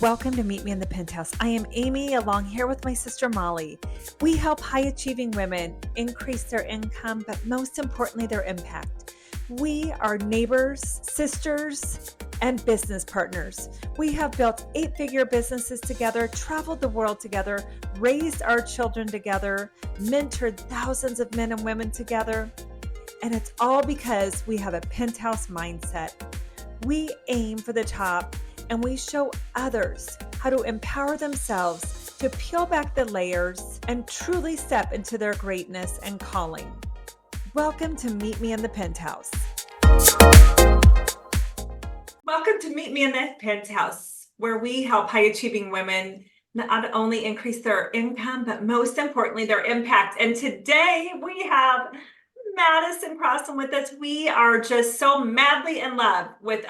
Welcome to Meet Me in the Penthouse. I am Amy, along here with my sister Molly. We help high-achieving women increase their income, but most importantly, their impact. We are neighbors, sisters, and business partners. We have built 8-figure businesses together, traveled the world together, raised our children together, mentored thousands of men and women together, and it's all because we have a penthouse mindset. We aim for the top, and we show others how to empower themselves to peel back the layers and truly step into their greatness and calling. Welcome to Meet Me in the Penthouse. Welcome to Meet Me in the Penthouse, where we help high-achieving women not only increase their income, but most importantly, their impact. And today we have Madison Crossan with us. We are just so madly in love with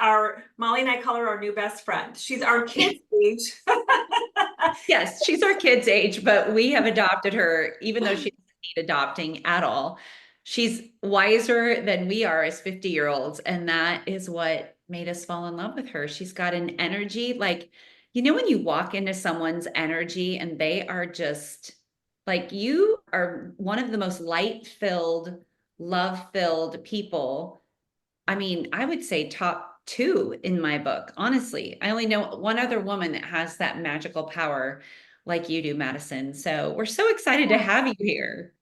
Molly and I call her our new best friend. She's our kid's age. Yes, she's our kid's age, but we have adopted her, even though she doesn't need adopting at all. She's wiser than we are as 50-year-olds. And that is what made us fall in love with her. She's got an energy, when you walk into someone's energy and they are just like, you are one of the most light-filled, love-filled people. I mean, I would say top 2 in my book. Honestly, I only know one other woman that has that magical power like you do, Madison. So we're so excited to have you here.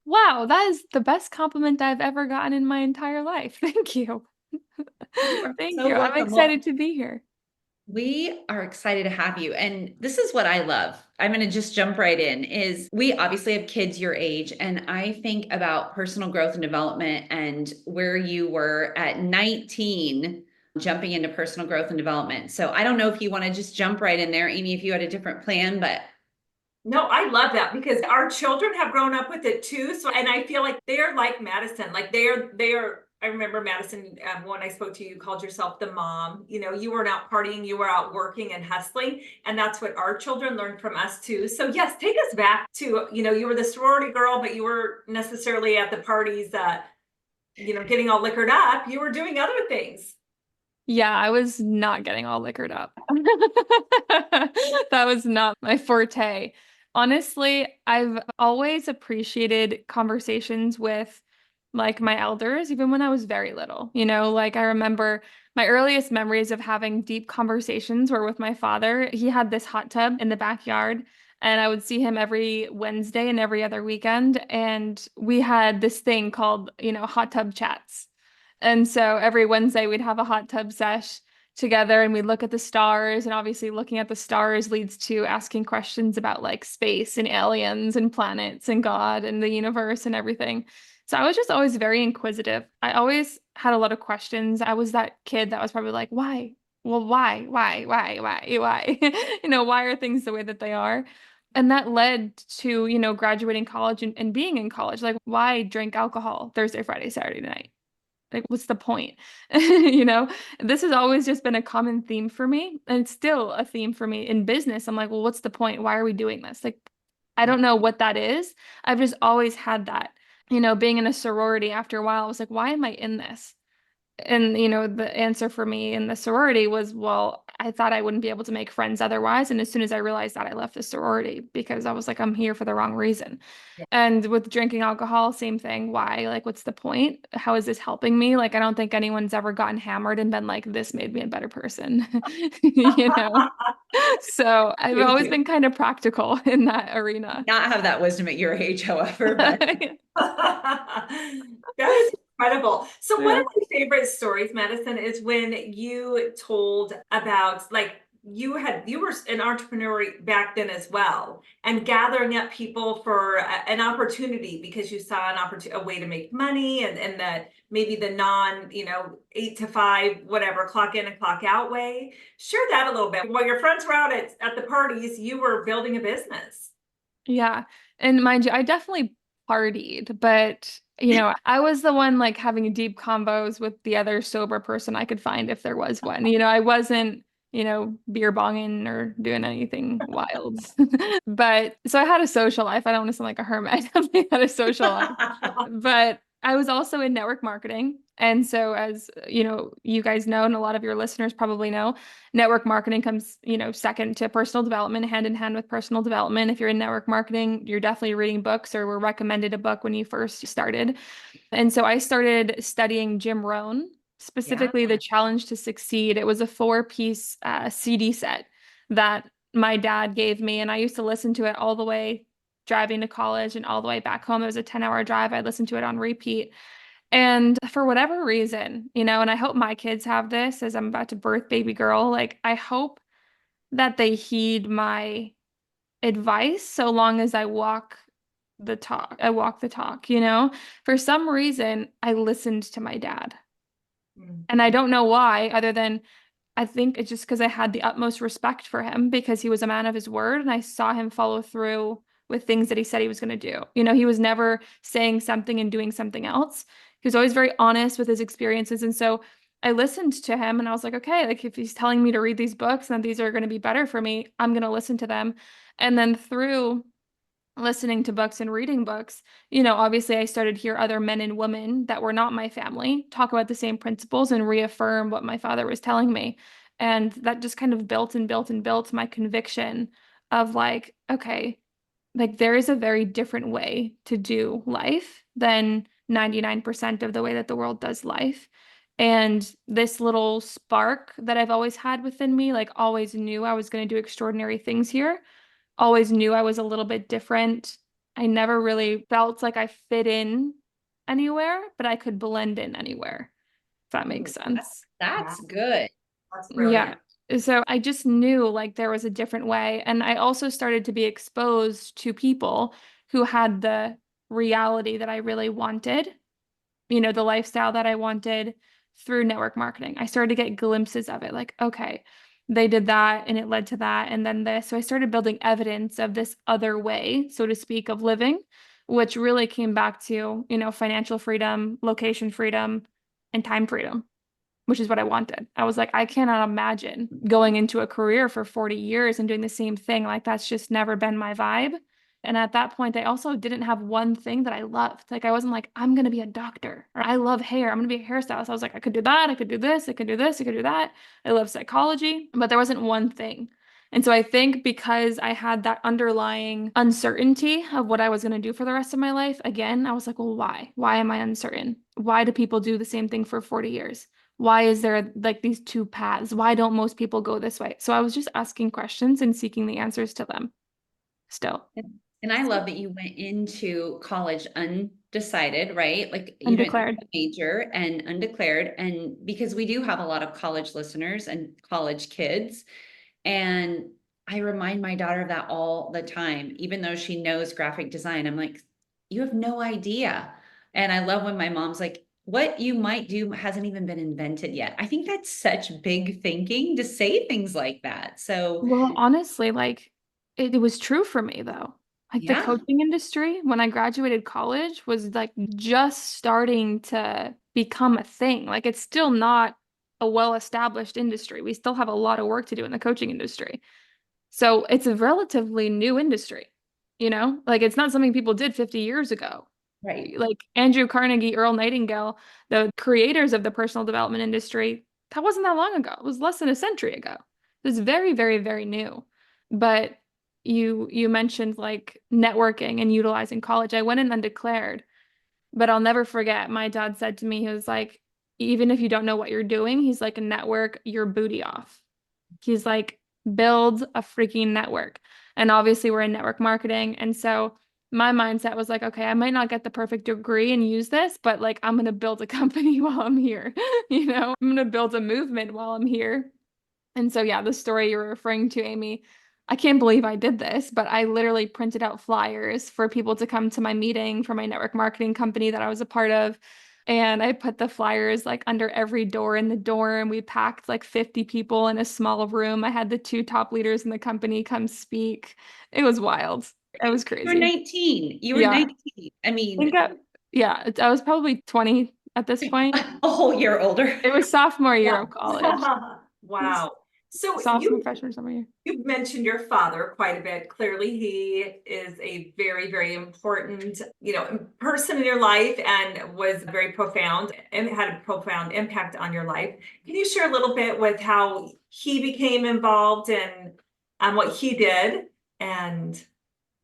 Wow, that is the best compliment I've ever gotten in my entire life. Thank you. You are Thank so you. I'm welcome. excited to be here. We are excited to have you. And this is what I love. I'm going to just jump right in is we obviously have kids your age. And I think about personal growth and development and where you were at 19, jumping into personal growth and development. So I don't know if you want to just jump right in there, Amy, if you had a different plan, but No, I love that because our children have grown up with it too. So, and I feel like they're like Madison, like they are. I remember Madison, when I spoke to you, you called yourself the mom. You know, you weren't out partying, you were out working and hustling. And that's what our children learned from us too. So yes, take us back to, you were the sorority girl, but you weren't necessarily at the parties, getting all liquored up. You were doing other things. Yeah, I was not getting all liquored up. That was not my forte. Honestly, I've always appreciated conversations with my elders, even when I was very little. I remember my earliest memories of having deep conversations were with my father. He had this hot tub in the backyard, and I would see him every Wednesday and every other weekend. And we had this thing called, hot tub chats. And so every Wednesday we'd have a hot tub sesh together and we'd look at the stars. And obviously looking at the stars leads to asking questions about space and aliens and planets and God and the universe and everything. So I was just always very inquisitive. I always had a lot of questions. I was that kid that was probably like, why? Well, why? Why? Why are things the way that they are? And that led to, graduating college and being in college. Like, why drink alcohol Thursday, Friday, Saturday night? Like, what's the point? This has always just been a common theme for me. And it's still a theme for me in business. I'm like, well, what's the point? Why are we doing this? Like, I don't know what that is. I've just always had that, being in a sorority after a while, I was like, why am I in this? And, the answer for me in the sorority was, well, I thought I wouldn't be able to make friends otherwise. And as soon as I realized that, I left the sorority because I was like, I'm here for the wrong reason. yeah. And with drinking alcohol, same thing. Why? Like, what's the point? How is this helping me? Like, I don't think anyone's ever gotten hammered and been like, this made me a better person, So I've always been kind of practical in that arena. Not have that wisdom at your age, however. But That's incredible. So one of my favorite stories, Madison, is when you told about you were an entrepreneur back then as well, and gathering up people for an opportunity because you saw a way to make money, and that maybe the non 8 to 5 whatever clock in and clock out way. Share that a little bit. While your friends were out at the parties, you were building a business. Yeah. And mind you, I definitely partied, but I was the one having deep combos with the other sober person I could find if there was one. I wasn't, beer bonging or doing anything wild. But so I had a social life. I don't want to sound like a hermit. I definitely had a social life. But I was also in network marketing. And so as you know, you guys know, and a lot of your listeners probably know, network marketing comes, second to personal development, hand in hand with personal development. If you're in network marketing, you're definitely reading books or were recommended a book when you first started. And so I started studying Jim Rohn, specifically the Challenge to Succeed. It was a 4-piece CD set that my dad gave me, and I used to listen to it all the way driving to college and all the way back home. It was a 10-hour drive. I listened to it on repeat. And for whatever reason, and I hope my kids have this as I'm about to birth baby girl, like I hope that they heed my advice so long as I walk the talk. I walk the talk. For some reason, I listened to my dad. And I don't know why, other than I think it's just because I had the utmost respect for him because he was a man of his word and I saw him follow through with things that he said he was going to do. He was never saying something and doing something else. He was always very honest with his experiences. And so I listened to him and I was like, okay, like if he's telling me to read these books and these are going to be better for me, I'm going to listen to them. And then through listening to books and reading books, obviously I started to hear other men and women that were not my family talk about the same principles and reaffirm what my father was telling me. And that just kind of built and built and built my conviction of like, okay, like there is a very different way to do life than 99% of the way that the world does life. And this little spark that I've always had within me, like always knew I was going to do extraordinary things here, always knew I was a little bit different. I never really felt like I fit in anywhere, but I could blend in anywhere, if that makes sense. That's good. That's brilliant. Yeah. So I just knew like there was a different way. And I also started to be exposed to people who had the reality that I really wanted, the lifestyle that I wanted through network marketing. I started to get glimpses of it, like, okay, they did that and it led to that and then this. So I started building evidence of this other way, so to speak, of living, which really came back to, financial freedom, location freedom, and time freedom, which is what I wanted. I was like, I cannot imagine going into a career for 40 years and doing the same thing. Like that's just never been my vibe. And at that point, I also didn't have one thing that I loved. Like I wasn't like, I'm going to be a doctor or I love hair. I'm going to be a hairstylist. I was like, I could do that. I could do this. I could do this. I could do that. I love psychology, but there wasn't one thing. And so I think because I had that underlying uncertainty of what I was going to do for the rest of my life, again, I was like, well, why? Why am I uncertain? Why do people do the same thing for 40 years? Why is there like these two paths? Why don't most people go this way? So I was just asking questions and seeking the answers to them still. And I love that you went into college undecided, right? Like you didn't Undeclared. have a major and undeclared. And because we do have a lot of college listeners and college kids. And I remind my daughter of that all the time, even though she knows graphic design. I'm like, you have no idea. And I love when my mom's like, what you might do hasn't even been invented yet. I think that's such big thinking to say things like that. So, Well, honestly, like it was true for me though. Like the yeah, coaching industry, when I graduated college, was like just starting to become a thing. Like it's still not a well-established industry. We still have a lot of work to do in the coaching industry. So it's a relatively new industry, like it's not something people did 50 years ago. right. Like Andrew Carnegie, Earl Nightingale, the creators of the personal development industry, that wasn't that long ago. It was less than a century ago. It was very, very, very new. But you mentioned like networking and utilizing college. I went in undeclared, but I'll never forget. My dad said to me, he was like, even if you don't know what you're doing, he's like, network your booty off. He's like, build a freaking network. And obviously we're in network marketing. And so my mindset was like, okay, I might not get the perfect degree and use this, but like, I'm going to build a company while I'm here. I'm going to build a movement while I'm here. And so, yeah, the story you're referring to, Amy, I can't believe I did this, but I literally printed out flyers for people to come to my meeting for my network marketing company that I was a part of. And I put the flyers like under every door in the dorm. We packed like 50 people in a small room. I had the 2 top leaders in the company come speak. It was wild. It was crazy. You were 19. You were Yeah. 19. I mean, I was probably 20 at this point. a whole year older. It was sophomore year of college. Wow. So sophomore, freshman, summer year. you've mentioned your father quite a bit. Clearly, he is a very, very important, person in your life and was very profound and had a profound impact on your life. Can you share a little bit with how he became involved and what he did and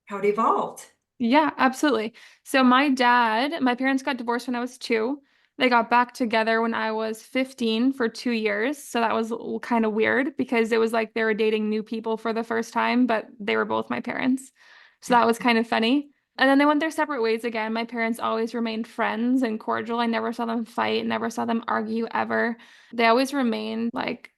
how it evolved? Yeah, absolutely. So my parents got divorced when I was 2. They got back together when I was 15 for 2 years. So that was kind of weird because it was like they were dating new people for the first time, but they were both my parents. So that was kind of funny. And then they went their separate ways again. My parents always remained friends and cordial. I never saw them fight, never saw them argue ever. They always remained like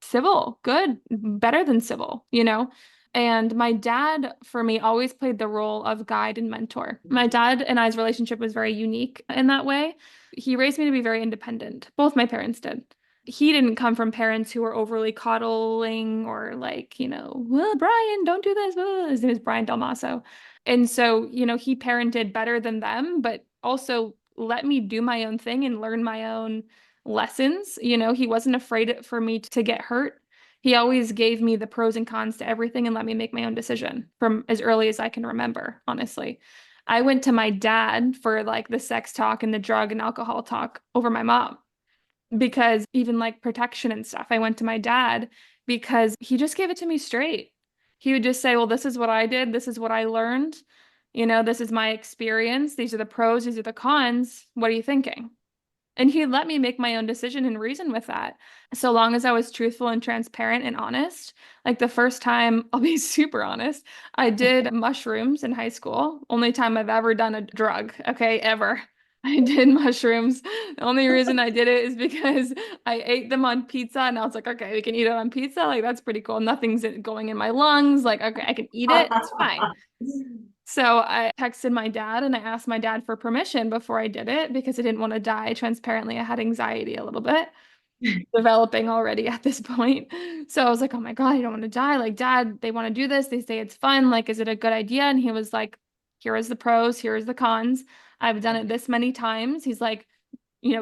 civil, good, better than civil, you know? And my dad, for me, always played the role of guide and mentor. My dad and I's relationship was very unique in that way. He raised me to be very independent. Both my parents did. He didn't come from parents who were overly coddling or like, well, Brian, don't do this. His name is Brian Dalmaso. And so, he parented better than them, but also let me do my own thing and learn my own lessons. He wasn't afraid for me to get hurt. He always gave me the pros and cons to everything and let me make my own decision from as early as I can remember, honestly. I went to my dad for like the sex talk and the drug and alcohol talk over my mom because even like protection and stuff, I went to my dad because he just gave it to me straight. He would just say, well, this is what I did. This is what I learned. This is my experience. These are the pros. These are the cons. What are you thinking? And he let me make my own decision and reason with that. So long as I was truthful and transparent and honest. Like the first time, I'll be super honest, I did mushrooms in high school. Only time I've ever done a drug, okay, ever. I did mushrooms. The only reason I did it is because I ate them on pizza and I was like, okay, we can eat it on pizza. Like, that's pretty cool. Nothing's going in my lungs. Like, okay, I can eat it. It's fine. So I texted my dad and I asked my dad for permission before I did it because I didn't want to die. Transparently, I had anxiety a little bit developing already at this point. So I was like, oh my God, I don't want to die. Like, Dad, they want to do this. They say it's fun. Like, is it a good idea? And he was like, here is the pros, here is the cons. I've done it this many times. He's like,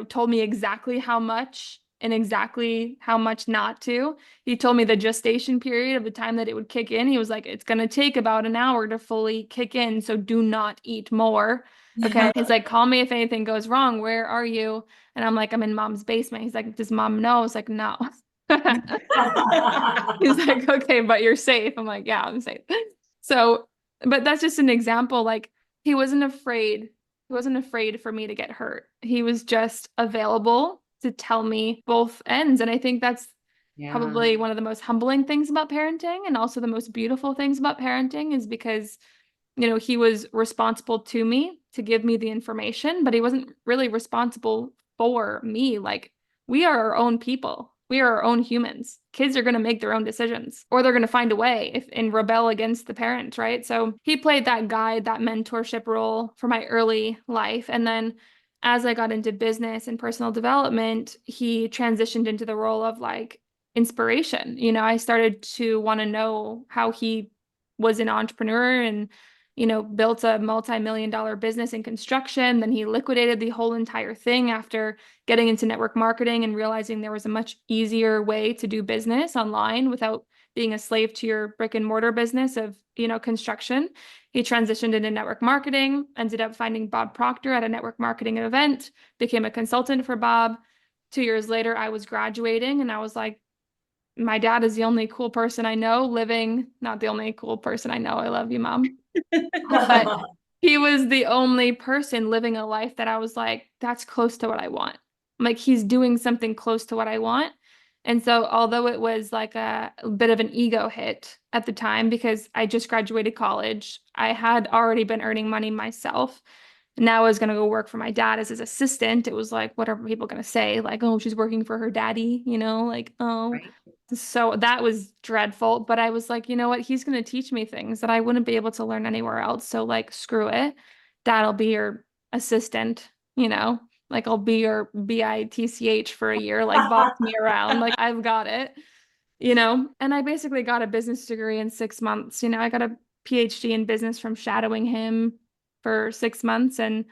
told me exactly how much and exactly how much not to. He told me the gestation period of the time that it would kick in. He was like, it's going to take about an hour to fully kick in. So do not eat more. Okay. He's like, call me if anything goes wrong. Where are you? And I'm like, I'm in mom's basement. He's like, does mom know? I was like, no. He's like, okay, but you're safe. I'm like, yeah, I'm safe. So, but that's just an example. Like, he wasn't afraid. He wasn't afraid for me to get hurt. He was just available to tell me both ends. And I think that's probably one of the most humbling things about parenting and also the most beautiful things about parenting is because, he was responsible to me to give me the information, but he wasn't really responsible for me. Like, we are our own people. We are our own humans. Kids are going to make their own decisions or they're going to find a way and rebel against the parent, right? So he played that guide, that mentorship role for my early life. And then as I got into business and personal development, he transitioned into the role of like inspiration. I started to want to know how he was an entrepreneur and built a multi-million-dollar business in construction. Then he liquidated the whole entire thing after getting into network marketing and realizing there was a much easier way to do business online without being a slave to your brick and mortar business of, construction. He transitioned into network marketing, ended up finding Bob Proctor at a network marketing event, became a consultant for Bob. 2 years later, I was graduating and I was like, my dad is the only cool person I know living, not the only cool person I know. I love you, Mom. But he was the only person living a life that I was like, that's close to what I want. Like, he's doing something close to what I want. And so, although it was like a bit of an ego hit at the time because I just graduated college, I had already been earning money myself. Now I was going to go work for my dad as his assistant. It was like, what are people going to say? Like, oh, she's working for her daddy, like, oh. Right. So that was dreadful. But I was like, you know what? He's going to teach me things that I wouldn't be able to learn anywhere else. So, like, screw it. Dad'll be your assistant, like I'll be your BITCH for a year, like boss me around. Like, I've got it, and I basically got a business degree in 6 months. I got a PhD in business from shadowing him for 6 months. And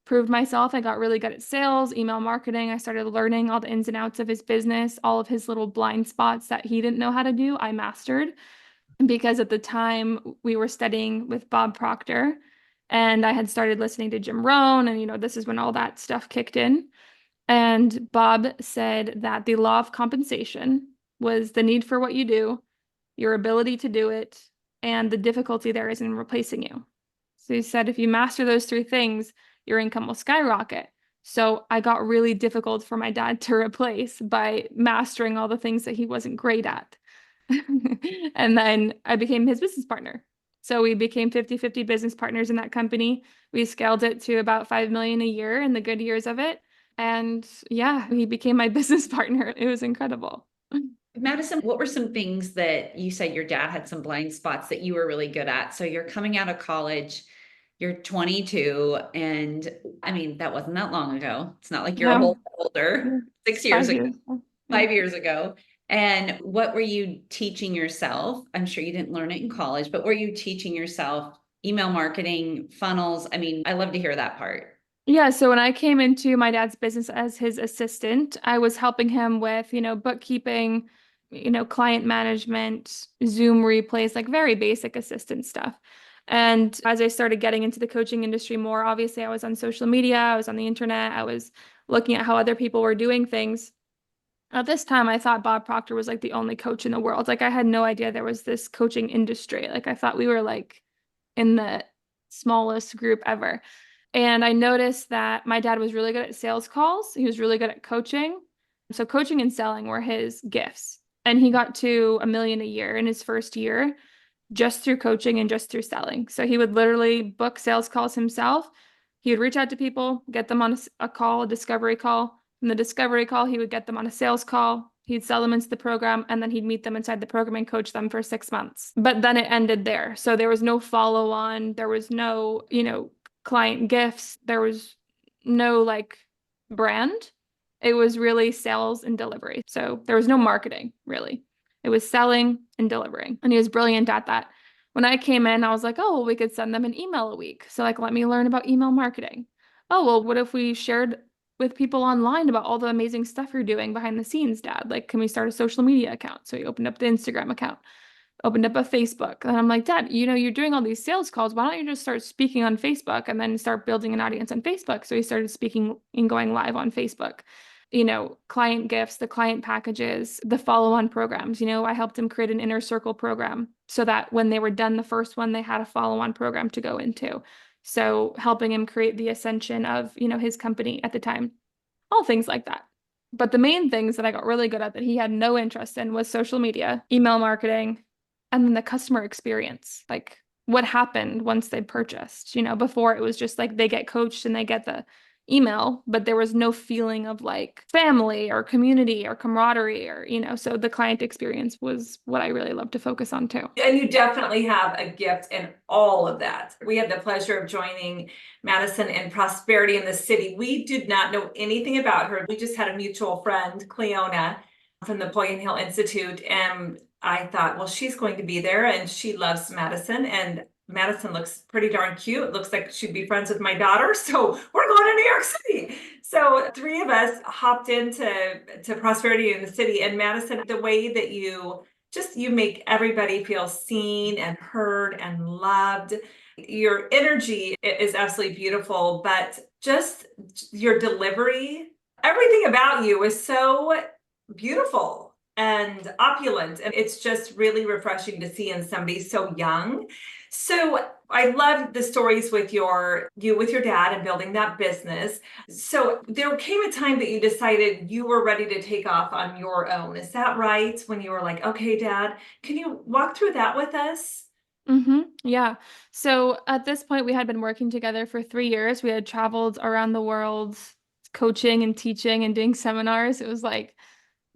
proved myself. I got really good at sales, email marketing. I started learning all the ins and outs of his business, all of his little blind spots that he didn't know how to do, I mastered. Because at the time we were studying with Bob Proctor, and I had started listening to Jim Rohn, and this is when all that stuff kicked in. And Bob said that the law of compensation was the need for what you do, your ability to do it, and the difficulty there is in replacing you. So he said, if you master those three things, your income will skyrocket. So I got really difficult for my dad to replace by mastering all the things that he wasn't great at. And then I became his business partner. So we became 50-50 business partners in that company. We scaled it to about 5 million a year in the good years of it. And yeah, he became my business partner. It was incredible. Madison, what were some things that you said your dad had some blind spots that you were really good at? So you're coming out of college, you're 22, and I mean, that wasn't that long ago. It's not like you're a whole lot older, 6 years ago, 5 years ago. And what were you teaching yourself? I'm sure you didn't learn it in college, but were you teaching yourself email marketing, funnels? I mean, I love to hear that part. Yeah, so when I came into my dad's business as his assistant, I was helping him with, bookkeeping, client management, Zoom replays, like very basic assistant stuff. And as I started getting into the coaching industry more, obviously I was on social media, I was on the internet, I was looking at how other people were doing things. At this time, I thought Bob Proctor was like the only coach in the world. Like I had no idea there was this coaching industry. Like I thought we were like in the smallest group ever. And I noticed that my dad was really good at sales calls. He was really good at coaching. So coaching and selling were his gifts. And he got to 1 million a year in his first year just through coaching and just through selling. So he would literally book sales calls himself. He would reach out to people, get them on a call, a discovery call. From the discovery call, he would get them on a sales call. He'd sell them into the program, and then he'd meet them inside the program and coach them for 6 months. But then it ended there. So there was no follow on. There was no, client gifts. There was no like brand. It was really sales and delivery. So there was no marketing really. It was selling and delivering. And he was brilliant at that. When I came in, I was like, oh, well, we could send them an email a week. So like, let me learn about email marketing. Oh, well, what if we shared with people online about all the amazing stuff you're doing behind the scenes, Dad? Like, can we start a social media account? So he opened up the Instagram account, opened up a Facebook. And I'm like, Dad, you're doing all these sales calls. Why don't you just start speaking on Facebook and then start building an audience on Facebook? So he started speaking and going live on Facebook. Client gifts, the client packages, the follow-on programs. I helped him create an inner circle program so that when they were done the first one, they had a follow-on program to go into. So helping him create the ascension of, his company at the time, all things like that. But the main things that I got really good at that he had no interest in was social media, email marketing, and then the customer experience, like what happened once they purchased. Before it was just like they get coached and they get the email, but there was no feeling of like family or community or camaraderie or, so the client experience was what I really love to focus on too. And you definitely have a gift in all of that. We had the pleasure of joining Madison in Prosperity in the City. We did not know anything about her. We just had a mutual friend, Cleona, from the Napoleon Hill Institute. And I thought, well, she's going to be there and she loves Madison. And Madison looks pretty darn cute. It looks like she'd be friends with my daughter. So we're going to New York City. So 3 of us hopped into Prosperity in the City. And Madison, the way that you make everybody feel seen and heard and loved. Your energy is absolutely beautiful, but just your delivery, everything about you is so beautiful and opulent. And it's just really refreshing to see in somebody so young. So I love the stories with you with your dad and building that business. So there came a time that you decided you were ready to take off on your own. Is that right? When you were like, okay, Dad, can you walk through that with us? Yeah. So at this point, we had been working together for 3 years. We had traveled around the world, coaching and teaching and doing seminars. It was like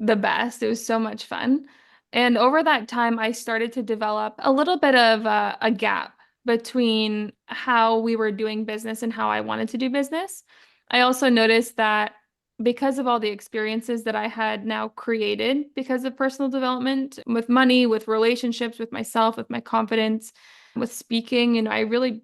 the best. It was so much fun. And over that time, I started to develop a little bit of a gap between how we were doing business and how I wanted to do business. I also noticed that because of all the experiences that I had now created because of personal development with money, with relationships, with myself, with my confidence, with speaking, I really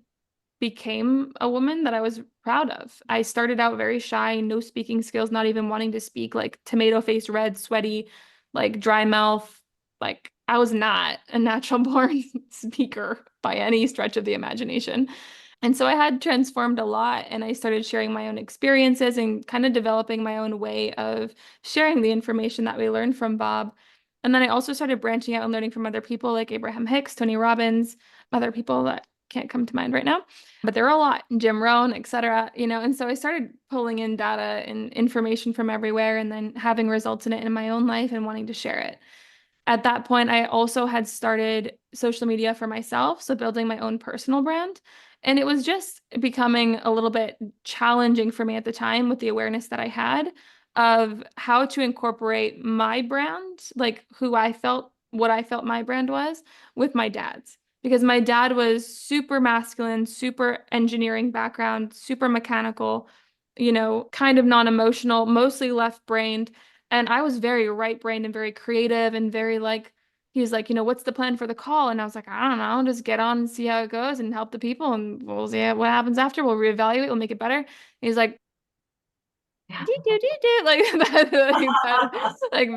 became a woman that I was proud of. I started out very shy, no speaking skills, not even wanting to speak, like tomato face, red, sweaty, like dry mouth. Like I was not a natural born speaker by any stretch of the imagination. And so I had transformed a lot, and I started sharing my own experiences and kind of developing my own way of sharing the information that we learned from Bob. And then I also started branching out and learning from other people like Abraham Hicks, Tony Robbins, other people that can't come to mind right now, but there are a lot, Jim Rohn, et cetera, and so I started pulling in data and information from everywhere and then having results in it in my own life and wanting to share it. At that point, I also had started social media for myself, so building my own personal brand. And it was just becoming a little bit challenging for me at the time with the awareness that I had of how to incorporate my brand, like who I felt, what I felt my brand was, with my dad's. Because my dad was super masculine, super engineering background, super mechanical, kind of non-emotional, mostly left-brained. And I was very right-brained and very creative and very like, he's like, what's the plan for the call? And I was like, I don't know, just get on and see how it goes and help the people. And we'll see what happens after. We'll reevaluate, we'll make it better. And he's like, do like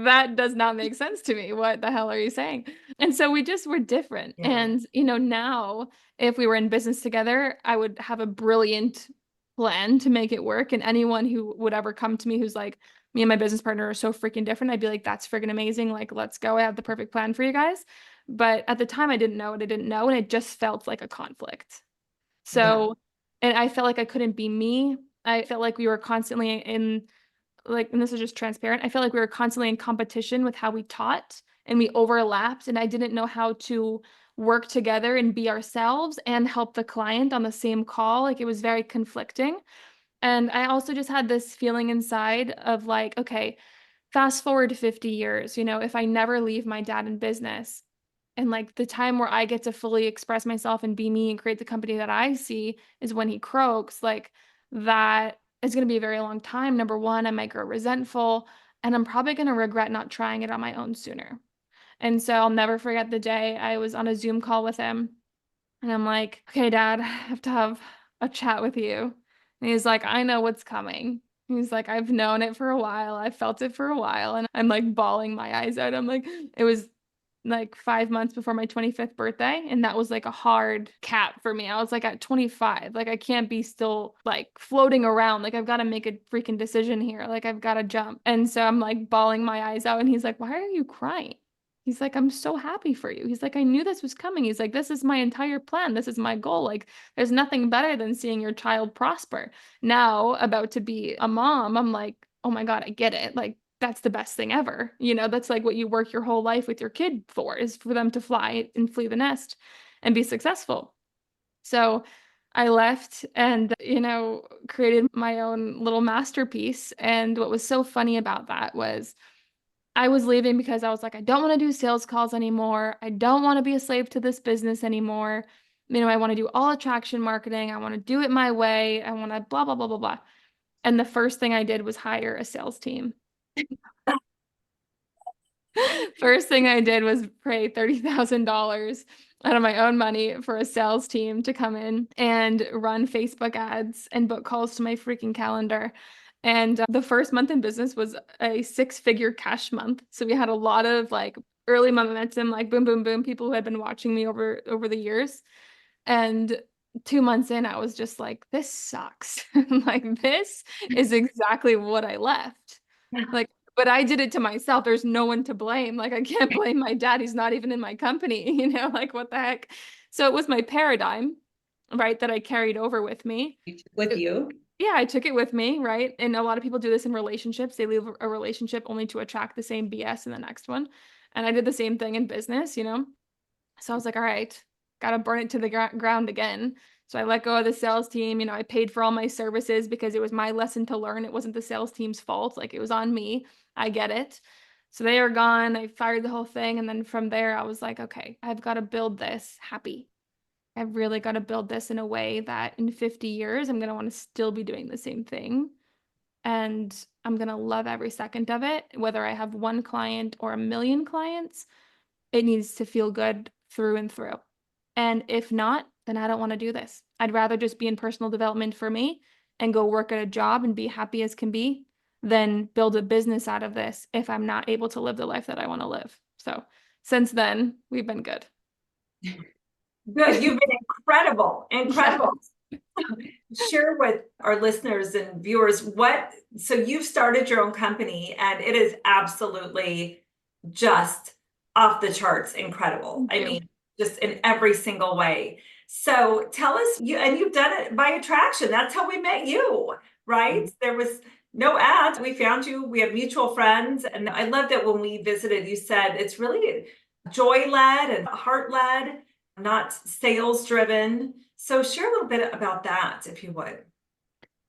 that does not make sense to me. What the hell are you saying? And so we just were different. Yeah. And now if we were in business together, I would have a brilliant plan to make it work. And anyone who would ever come to me who's like, me and my business partner are so freaking different, I'd be like, that's freaking amazing. Like, let's go. I have the perfect plan for you guys. But at the time I didn't know what I didn't know. And it just felt like a conflict. So, and I felt like I couldn't be me. I felt like we were constantly in, like, and this is just transparent, I felt like we were constantly in competition with how we taught, and we overlapped, and I didn't know how to work together and be ourselves and help the client on the same call. Like, it was very conflicting. And I also just had this feeling inside of like, okay, fast forward to 50 years, if I never leave my dad in business, and like the time where I get to fully express myself and be me and create the company that I see is when he croaks, like that is going to be a very long time. Number one, I might grow resentful, and I'm probably going to regret not trying it on my own sooner. And so I'll never forget the day I was on a Zoom call with him, and I'm like, okay, Dad, I have to have a chat with you. And he's like, I know what's coming. He's like, I've known it for a while. I've felt it for a while. And I'm like bawling my eyes out. I'm like, it was like 5 months before my 25th birthday. And that was like a hard cap for me. I was like at 25, like I can't be still like floating around. Like I've got to make a freaking decision here. Like I've got to jump. And so I'm like bawling my eyes out. And he's like, why are you crying? He's like, I'm so happy for you. He's like, I knew this was coming. He's like, this is my entire plan. This is my goal. Like, there's nothing better than seeing your child prosper. Now, about to be a mom, I'm like, oh my God, I get it. Like, that's the best thing ever. That's like what you work your whole life with your kid for, is for them to fly and flee the nest and be successful. So I left and, created my own little masterpiece. And what was so funny about that was I was leaving because I was like, I don't want to do sales calls anymore. I don't want to be a slave to this business anymore. I want to do all attraction marketing. I want to do it my way. I want to blah, blah, blah, blah, blah. And the first thing I did was hire a sales team. First thing I did was pay $30,000 out of my own money for a sales team to come in and run Facebook ads and book calls to my freaking calendar. And the first month in business was a 6-figure cash month. So we had a lot of like early momentum, like boom, boom, boom, people who had been watching me over the years. And 2 months in, I was just like, this sucks. Like, this is exactly what I left. Like, but I did it to myself. There's no one to blame. Like, I can't blame my dad. He's not even in my company, like what the heck? So it was my paradigm, right, that I carried over with me. With you? Yeah, I took it with me, right? And a lot of people do this in relationships. They leave a relationship only to attract the same BS in the next one. And I did the same thing in business, So I was like, all right, got to burn it to the ground again. So I let go of the sales team. I paid for all my services because it was my lesson to learn. It wasn't the sales team's fault. Like, it was on me. I get it. So they are gone. I fired the whole thing. And then from there, I was like, okay, I've got to build this happy. I've really got to build this in a way that in 50 years, I'm going to want to still be doing the same thing. And I'm going to love every second of it. Whether I have one client or a million clients, it needs to feel good through and through. And if not, then I don't want to do this. I'd rather just be in personal development for me and go work at a job and be happy as can be than build a business out of this if I'm not able to live the life that I want to live. So since then, we've been good. Good. You've been incredible. Incredible. Share with our listeners and viewers so you've started your own company and it is absolutely just off the charts incredible. I mean, just in every single way. So tell us, you've done it by attraction. That's how we met you, right? There was no ads. We found you. We have mutual friends. And I love that when we visited, you said it's really joy-led and heart-led, not sales-driven. So share a little bit about that, if you would.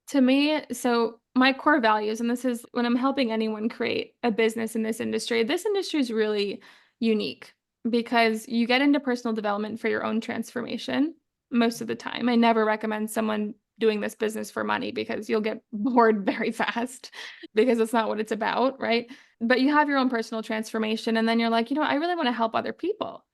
To me, so my core values, and this is when I'm helping anyone create a business in this industry is really unique because you get into personal development for your own transformation most of the time. I never recommend someone doing this business for money because you'll get bored very fast because it's not what it's about, right? But you have your own personal transformation, and then you're like, I really want to help other people.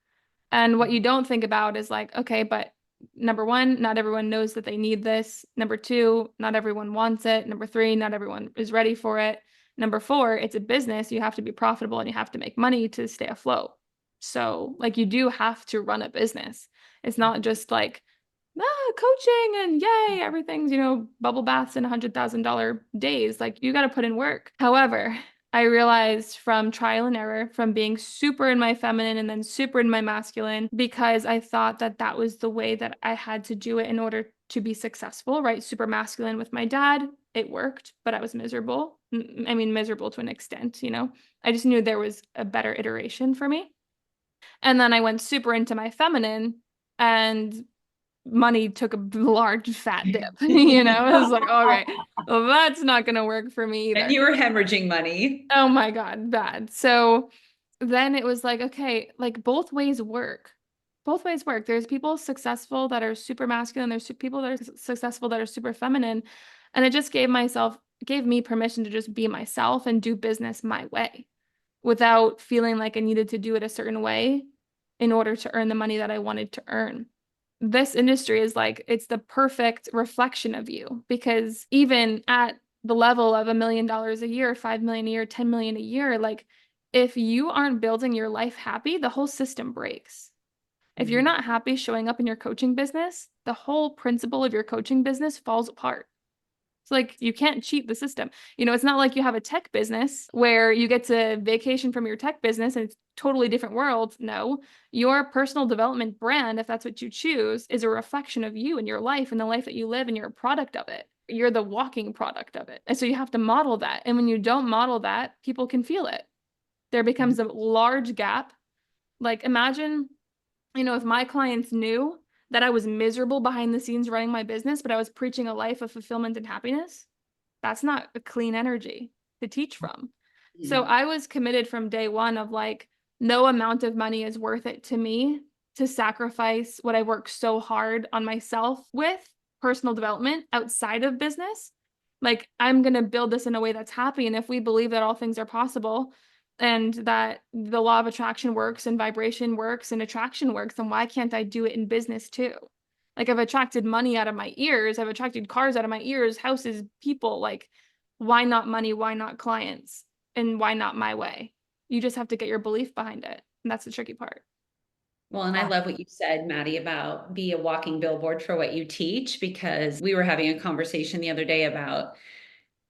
And what you don't think about is like, okay, but number one, not everyone knows that they need this. Number two, not everyone wants it. Number three, not everyone is ready for it. Number four, it's a business. You have to be profitable and you have to make money to stay afloat. So like you do have to run a business. It's not just like, coaching and yay, everything's, bubble baths and $100,000 days. Like you got to put in work. However, I realized from trial and error, from being super in my feminine and then super in my masculine, because I thought that that was the way that I had to do it in order to be successful, right? Super masculine with my dad. It worked, but I was miserable. I mean, miserable to an extent, I just knew there was a better iteration for me. And then I went super into my feminine and money took a large fat dip, it was like, okay, well, that's not going to work for me either. And you were hemorrhaging money. Oh my God, bad. So then it was like, okay, like both ways work. Both ways work. There's people successful that are super masculine. There's people that are successful that are super feminine. And it just gave me permission to just be myself and do business my way without feeling like I needed to do it a certain way in order to earn the money that I wanted to earn. This industry is like, it's the perfect reflection of you, because even at the level of $1 million a year, 5 million a year, 10 million a year, like if you aren't building your life happy, the whole system breaks. If you're not happy showing up in your coaching business, the whole principle of your coaching business falls apart. It's like you can't cheat the system. It's not like you have a tech business where you get to vacation from your tech business and it's totally different world. No, your personal development brand, if that's what you choose, is a reflection of you and your life and the life that you live, and you're a product of it. You're the walking product of it. And so you have to model that. And when you don't model that, people can feel it. There becomes a large gap. Like imagine, if my clients knew that I was miserable behind the scenes running my business, but I was preaching a life of fulfillment and happiness, that's not a clean energy to teach from. So I was committed from day one of like, no amount of money is worth it to me to sacrifice what I worked so hard on myself with personal development outside of business. Like I'm going to build this in a way that's happy. And if we believe that all things are possible, and that the law of attraction works and vibration works and attraction works, then why can't I do it in business too? Like I've attracted money out of my ears. I've attracted cars out of my ears, houses, people. Like why not money? Why not clients? And why not my way? You just have to get your belief behind it. And that's the tricky part. Well, and I love what you said, Maddie, about be a walking billboard for what you teach, because we were having a conversation the other day about,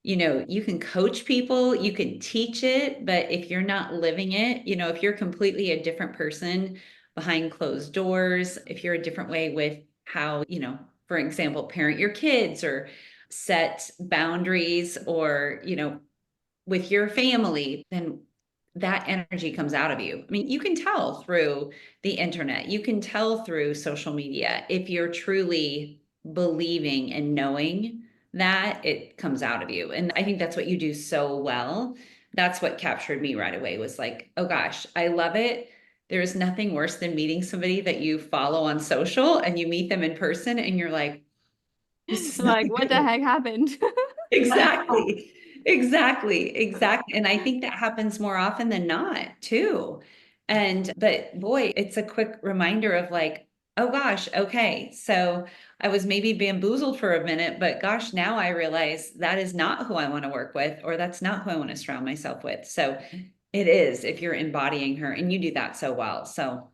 you can coach people, you can teach it, but if you're not living it, if you're completely a different person behind closed doors, if you're a different way with how, for example, parent your kids or set boundaries or, with your family, then that energy comes out of you. I mean, you can tell through the internet, you can tell through social media, if you're truly believing and knowing that, it comes out of you. And I think that's what you do so well. That's what captured me right away, was like, oh gosh, I love it. There's nothing worse than meeting somebody that you follow on social and you meet them in person and you're like, this is like, what the heck happened? Exactly. And I think that happens more often than not too. But boy, it's a quick reminder of like, oh gosh, okay. So I was maybe bamboozled for a minute, but gosh, now I realize that is not who I want to work with, or that's not who I want to surround myself with. So it is, if you're embodying her, and you do that so well. So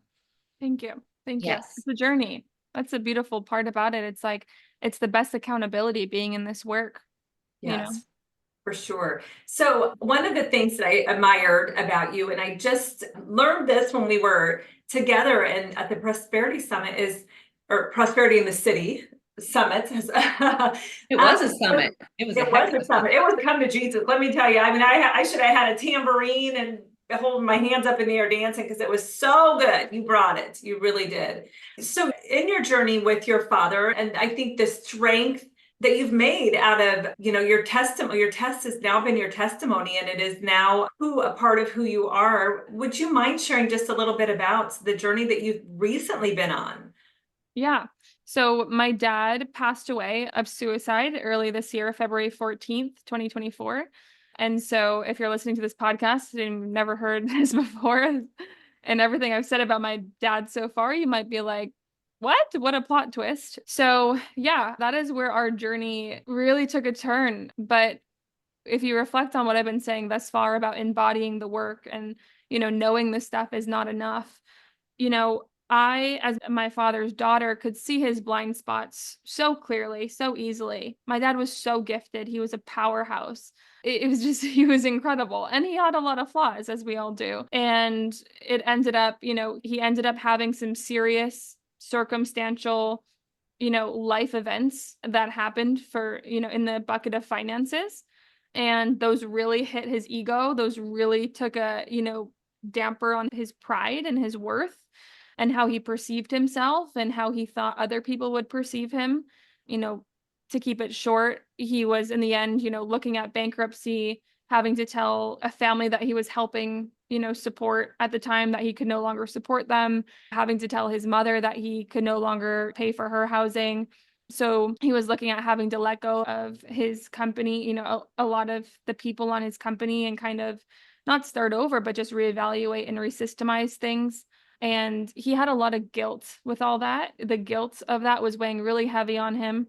Thank you. Thank you. yes, It's a journey. That's the beautiful part about it. It's like, it's the best accountability being in this work, you know? Yes, for sure. So one of the things that I admired about you, and I just learned this when we were together and at the Prosperity Summit or Prosperity in the City Summit. it was a summit. It was a It heck was of a a summit. summit. It was come to Jesus. Let me tell you. I mean, I should have had a tambourine and holding my hands up in the air dancing because it was so good. You brought it. You really did. So in your journey with your father, and I think the strength that you've made out of, your testimony, your test has now been your testimony, and it is now a part of who you are. Would you mind sharing just a little bit about the journey that you've recently been on? Yeah. So my dad passed away of suicide early this year, February 14th, 2024. And so if you're listening to this podcast and you've never heard this before and everything I've said about my dad so far, you might be like, what a plot twist. So yeah, that is where our journey really took a turn. But if you reflect on what I've been saying thus far about embodying the work and, knowing this stuff is not enough, I, as my father's daughter, could see his blind spots so clearly, so easily. My dad was so gifted. He was a powerhouse. It was just, he was incredible. And he had a lot of flaws, as we all do. And it ended up, he ended up having some serious circumstantial, life events that happened for, in the bucket of finances. And those really hit his ego. Those really took a, damper on his pride and his worth and how he perceived himself and how he thought other people would perceive him. You know, to keep it short, he was in the end, looking at bankruptcy, having to tell a family that he was helping, support at the time that he could no longer support them, having to tell his mother that he could no longer pay for her housing. So he was looking at having to let go of his company, a lot of the people on his company and kind of not start over, but just reevaluate and resystemize things. And he had a lot of guilt with all that. The guilt of that was weighing really heavy on him.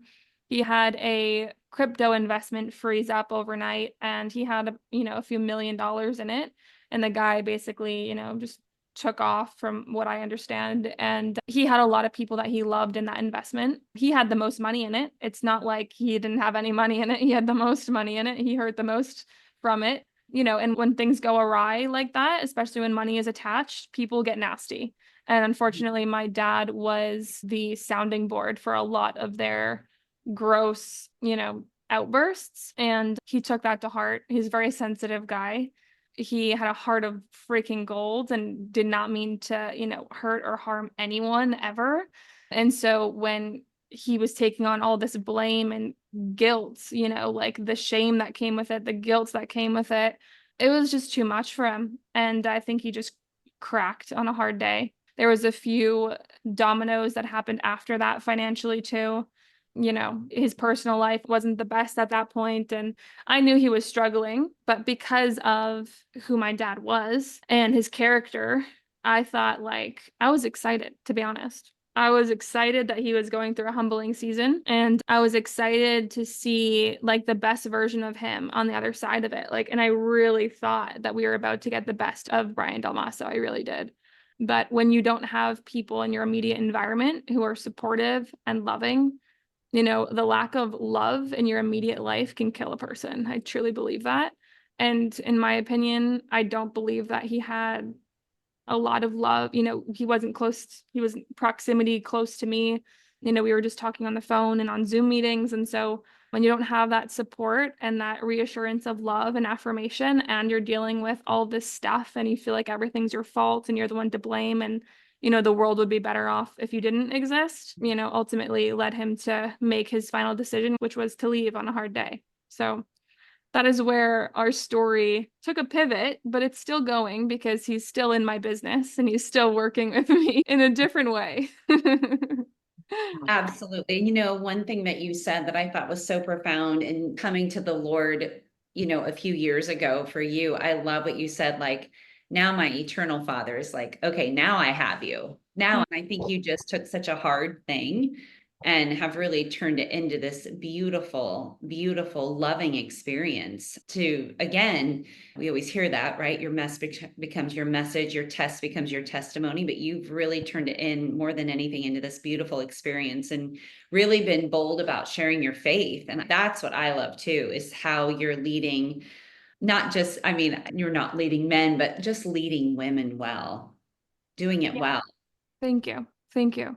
He had a crypto investment freeze up overnight and he had a few $1 million in it. And the guy basically, just took off from what I understand. And he had a lot of people that he loved in that investment. He had the most money in it. It's not like he didn't have any money in it. He had the most money in it. He hurt the most from it. And when things go awry like that, especially when money is attached, people get nasty. And unfortunately, my dad was the sounding board for a lot of their gross, outbursts. And he took that to heart. He's a very sensitive guy. He had a heart of freaking gold and did not mean to, hurt or harm anyone ever. And so when he was taking on all this blame and guilt, like the shame that came with it, the guilt that came with it, it was just too much for him. And I think he just cracked on a hard day. There was a few dominoes that happened after that financially too. His personal life wasn't the best at that point, and I knew he was struggling, but because of who my dad was and his character, I thought I was excited, to be honest. I was excited that he was going through a humbling season, and I was excited to see the best version of him on the other side of it. And I really thought that we were about to get the best of Brian Dalmasso. I really did. But when you don't have people in your immediate environment who are supportive and loving, the lack of love in your immediate life can kill a person. I truly believe that. And in my opinion, I don't believe that he had a lot of love. He wasn't close. He was proximity close to me. We were just talking on the phone and on Zoom meetings. And so when you don't have that support and that reassurance of love and affirmation, and you're dealing with all this stuff and you feel like everything's your fault and you're the one to blame, and the world would be better off if you didn't exist, ultimately led him to make his final decision, which was to leave on a hard day. So that is where our story took a pivot, but it's still going because he's still in my business and he's still working with me in a different way. Absolutely. One thing that you said that I thought was so profound in coming to the Lord, a few years ago for you, I love what you said, Now my eternal Father is like, okay, now I have you. Now, and I think you just took such a hard thing and have really turned it into this beautiful, beautiful, loving experience to, again, we always hear that, right? Your mess becomes your message, your test becomes your testimony, but you've really turned it in more than anything into this beautiful experience and really been bold about sharing your faith. And that's what I love too, is how you're leading, not just, I mean, you're not leading men, but just leading women well, doing it well. Thank you. Thank you.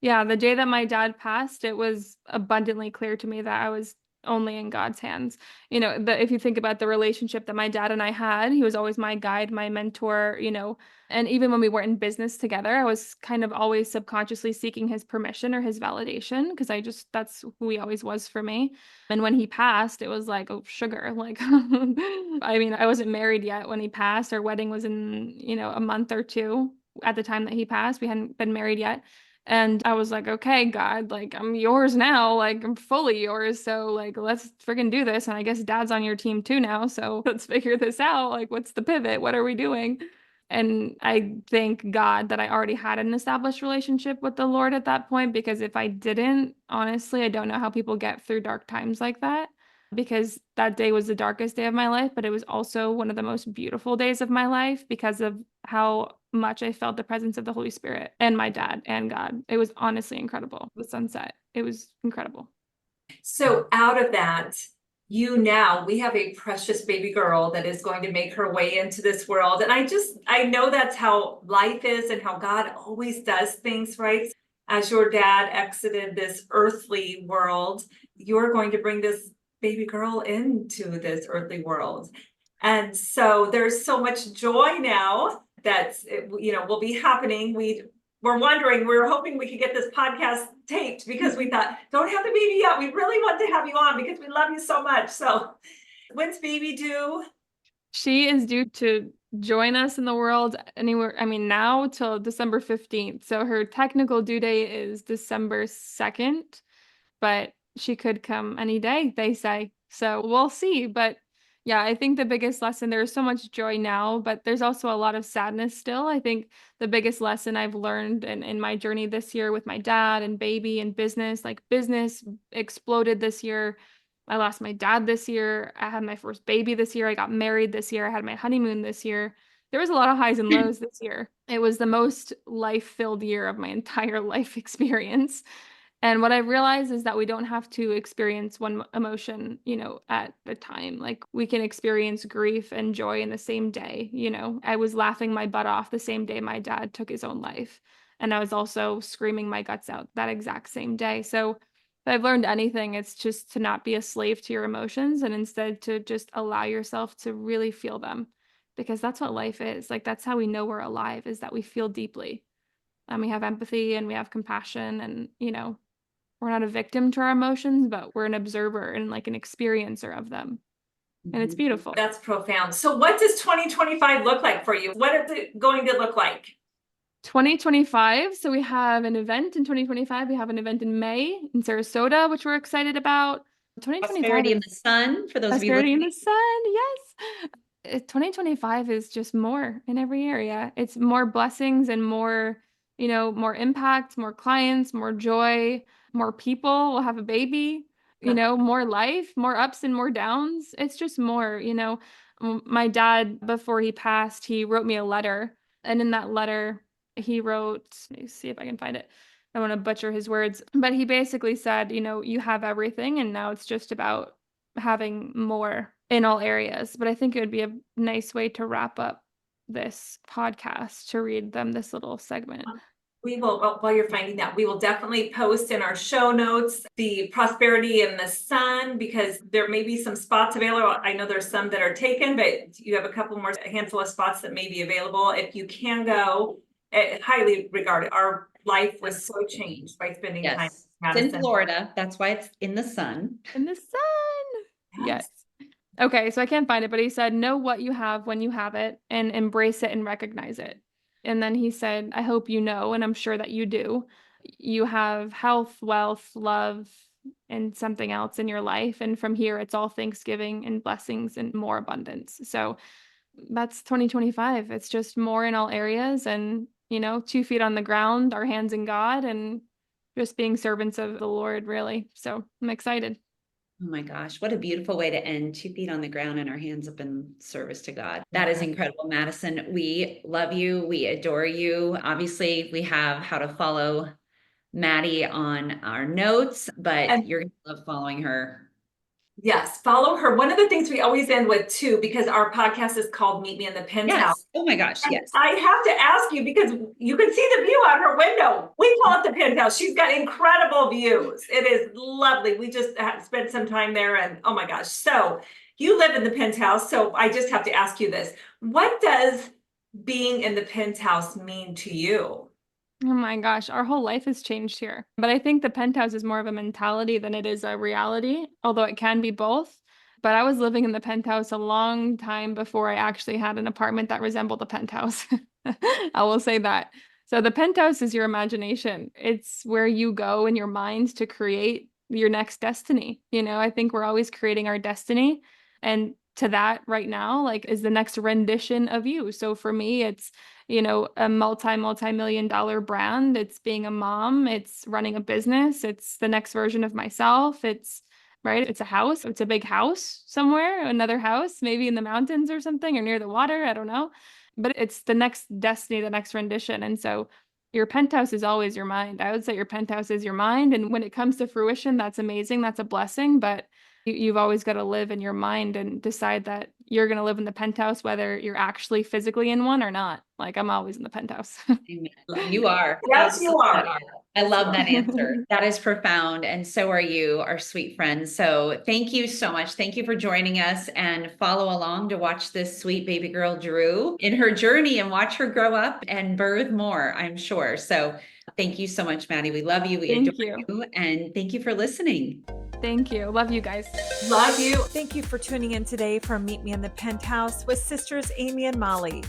Yeah, the day that my dad passed, it was abundantly clear to me that I was only in God's hands. If you think about the relationship that my dad and I had, he was always my guide, my mentor, and even when we weren't in business together, I was kind of always subconsciously seeking his permission or his validation because that's who he always was for me. And when he passed, it was like, oh, sugar. Like, I mean, I wasn't married yet when he passed. Our wedding was in, a month or two at the time that he passed. We hadn't been married yet. And I was like, okay, God, like I'm yours now, like I'm fully yours. So like, let's freaking do this. And I guess dad's on your team too now. So let's figure this out. Like, what's the pivot? What are we doing? And I thank God that I already had an established relationship with the Lord at that point, because if I didn't, honestly, I don't know how people get through dark times like that, because that day was the darkest day of my life, but it was also one of the most beautiful days of my life because of how much I felt the presence of the Holy Spirit and my dad and God. It was honestly incredible. The sunset, it was incredible. So out of that, we have a precious baby girl that is going to make her way into this world. And I know that's how life is and how God always does things, right? As your dad exited this earthly world, you're going to bring this baby girl into this earthly world. And so there's so much joy now that's, will be happening. We're hoping we could get this podcast taped because we thought, don't have the baby yet. We really want to have you on because we love you so much. So when's baby due? She is due to join us in the world anywhere, I mean, now till December 15th. So her technical due date is December 2nd, but she could come any day, they say. So we'll see. But yeah, I think the biggest lesson, there's so much joy now, but there's also a lot of sadness still. I think the biggest lesson I've learned in my journey this year with my dad and baby and business, like business exploded this year. I lost my dad this year. I had my first baby this year. I got married this year. I had my honeymoon this year. There was a lot of highs and lows this year. It was the most life-filled year of my entire life experience. And what I realized is that we don't have to experience one emotion, at a time. Like we can experience grief and joy in the same day. I was laughing my butt off the same day my dad took his own life. And I was also screaming my guts out that exact same day. So if I've learned anything, it's just to not be a slave to your emotions and instead to just allow yourself to really feel them, because that's what life is. Like that's how we know we're alive, is that we feel deeply. And we have empathy and we have compassion, and, we're not a victim to our emotions, but we're an observer and like an experiencer of them. And it's beautiful. That's profound. So what does 2025 look like for you? What is it going to look like? 2025. So we have an event in 2025. We have an event in May in Sarasota, which we're excited about. 2025 Prosperity in the sun, for those of you Prosperity in listening. the sun, yes. 2025 is just more in every area. It's more blessings and more, more impact, more clients, more joy, more people. We'll have a baby, more life, more ups and more downs. It's just more, My dad, before he passed, he wrote me a letter. And in that letter, he wrote, let me see if I can find it. I want to butcher his words, but he basically said, you have everything, and now it's just about having more in all areas. But I think it would be a nice way to wrap up this podcast to read them this little segment. We will, while you're finding that, we will definitely post in our show notes the prosperity in the sun, because there may be some spots available. I know there's some that are taken, but you have a couple more, a handful of spots that may be available. If you can go, highly regarded. Our life was so changed by spending time in Yes, it's Madison. in Florida. That's why it's in the sun. In the sun. Yes. Okay, so I can't find it, but he said, know what you have when you have it and embrace it and recognize it. And then he said, I hope you know, and I'm sure that you do, you have health, wealth, love, and something else in your life. And from here, it's all Thanksgiving and blessings and more abundance. So that's 2025. It's just more in all areas and, 2 feet on the ground, our hands in God, and just being servants of the Lord, really. So I'm excited. Oh my gosh, what a beautiful way to end. 2 feet on the ground and our hands up in service to God. That is incredible, Madison. We love you. We adore you. Obviously, we have how to follow Maddie on our notes, but you're going to love following her. Yes, follow her. One of the things we always end with too, because our podcast is called Meet Me in the Penthouse. Yes. Oh my gosh, And yes. I have to ask you, because you can see the view out her window. We call it the Penthouse. She's got incredible views. It is lovely. We just spent some time there and oh my gosh. So you live in the Penthouse. So I just have to ask you this. What does being in the Penthouse mean to you? Oh my gosh, our whole life has changed here. But I think the Penthouse is more of a mentality than it is a reality, although it can be both. But I was living in the Penthouse a long time before I actually had an apartment that resembled a penthouse. I will say that. So the Penthouse is your imagination. It's where you go in your mind to create your next destiny. I think we're always creating our destiny. And to that right now, like, is the next rendition of you. So for me, it's a multi-million-dollar brand. It's being a mom. It's running a business. It's the next version of myself. It's a house. It's a big house somewhere, another house, maybe in the mountains or something, or near the water. I don't know. But it's the next destiny, the next rendition. And so your penthouse is always your mind. I would say your penthouse is your mind. And when it comes to fruition, that's amazing. That's a blessing. But you've always got to live in your mind and decide that you're going to live in the penthouse, whether you're actually physically in one or not. Like, I'm always in the penthouse. You are. Yes, you are. I love that answer. That is profound. And so are you, our sweet friends. So thank you so much. Thank you for joining us, and follow along to watch this sweet baby girl, Drew, in her journey and watch her grow up and birth more, I'm sure. So thank you so much, Maddie. We love you. We adore you. And thank you for listening. Thank you. Love you guys. Love you. Thank you for tuning in today for Meet Me in the Penthouse with sisters Amy and Molly.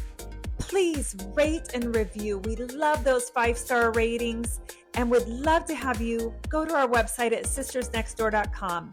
Please rate and review. We love those 5-star ratings and would love to have you go to our website at sistersnextdoor.com.